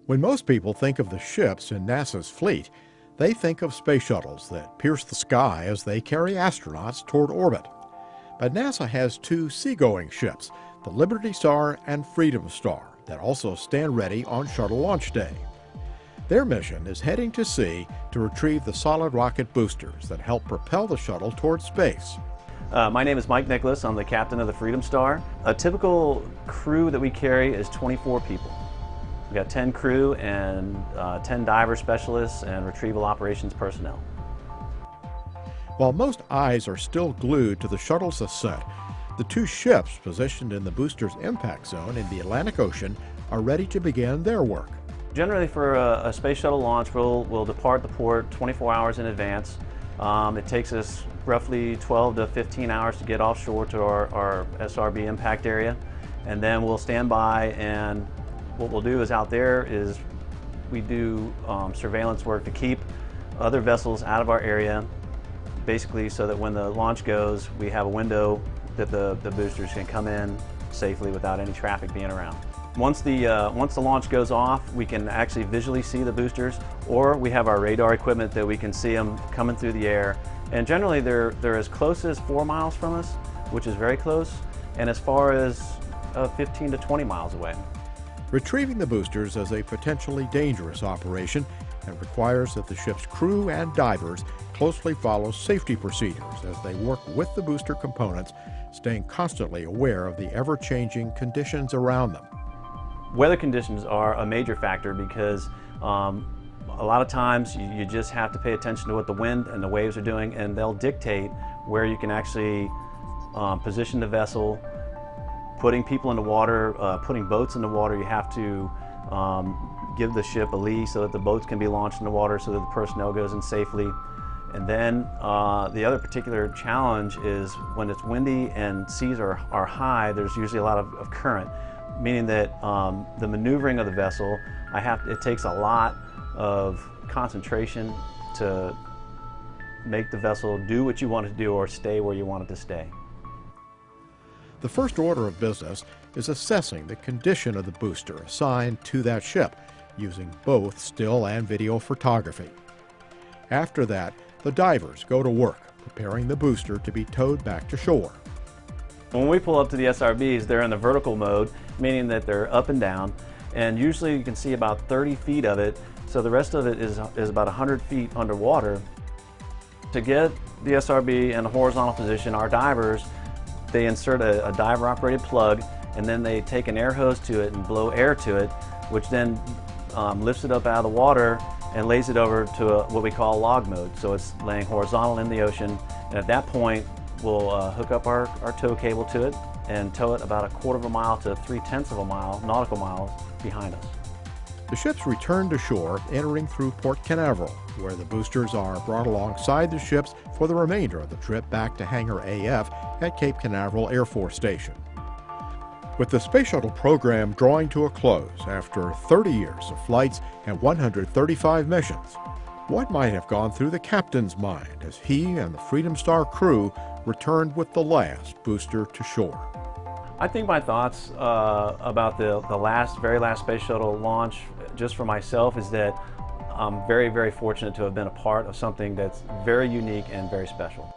When most people think of the ships in NASA's fleet, they think of space shuttles that pierce the sky as they carry astronauts toward orbit. But NASA has two seagoing ships, the Liberty Star and Freedom Star, that also stand ready on shuttle launch day. Their mission is heading to sea to retrieve the solid rocket boosters that help propel the shuttle toward space. My name is Mike Nicholas. I'm the captain of the Freedom Star. A typical crew that we carry is 24 people. We've got 10 crew and 10 diver specialists and retrieval operations personnel. While most eyes are still glued to the shuttle's ascent, the two ships positioned in the booster's impact zone in the Atlantic Ocean are ready to begin their work. Generally for a space shuttle launch, we'll depart the port 24 hours in advance. It takes us roughly 12 to 15 hours to get offshore to our SRB impact area, and then we'll stand by, and what we'll do is out there is we do surveillance work to keep other vessels out of our area, basically so that when the launch goes, we have a window that the boosters can come in safely without any traffic being around. Once the launch goes off, we can actually visually see the boosters, or we have our radar equipment that we can see them coming through the air. And generally they're as close as 4 miles from us, which is very close, and as far as 15 to 20 miles away. Retrieving the boosters is a potentially dangerous operation and requires that the ship's crew and divers closely follow safety procedures as they work with the booster components, staying constantly aware of the ever-changing conditions around them. Weather conditions are a major factor because a lot of times you just have to pay attention to what the wind and the waves are doing, and they'll dictate where you can actually position the vessel. Putting people in the water, putting boats in the water, you have to give the ship a lee so that the boats can be launched in the water so that the personnel goes in safely. And then the other particular challenge is when it's windy and seas are high, there's usually a lot of current, meaning that the maneuvering of the vessel, it takes a lot of concentration to make the vessel do what you want it to do or stay where you want it to stay. The first order of business is assessing the condition of the booster assigned to that ship, using both still and video photography. After that, the divers go to work, preparing the booster to be towed back to shore. When we pull up to the SRBs, they're in the vertical mode, meaning that they're up and down, and usually you can see about 30 feet of it, so the rest of it is about 100 feet underwater. To get the SRB in a horizontal position, our divers, they insert a diver-operated plug, and then they take an air hose to it and blow air to it, which then lifts it up out of the water and lays it over to what we call log mode. So it's laying horizontal in the ocean, and at that point we'll hook up our tow cable to it and tow it about 1/4 of a mile to 3/10 of a mile, nautical miles, behind us. The ships return to shore, entering through Port Canaveral, where the boosters are brought alongside the ships for the remainder of the trip back to Hangar AF at Cape Canaveral Air Force Station. With the Space Shuttle program drawing to a close after 30 years of flights and 135 missions, what might have gone through the captain's mind as he and the Freedom Star crew returned with the last booster to shore? I think my thoughts about the very last Space Shuttle launch, just for myself, is that I'm very, very fortunate to have been a part of something that's very unique and very special.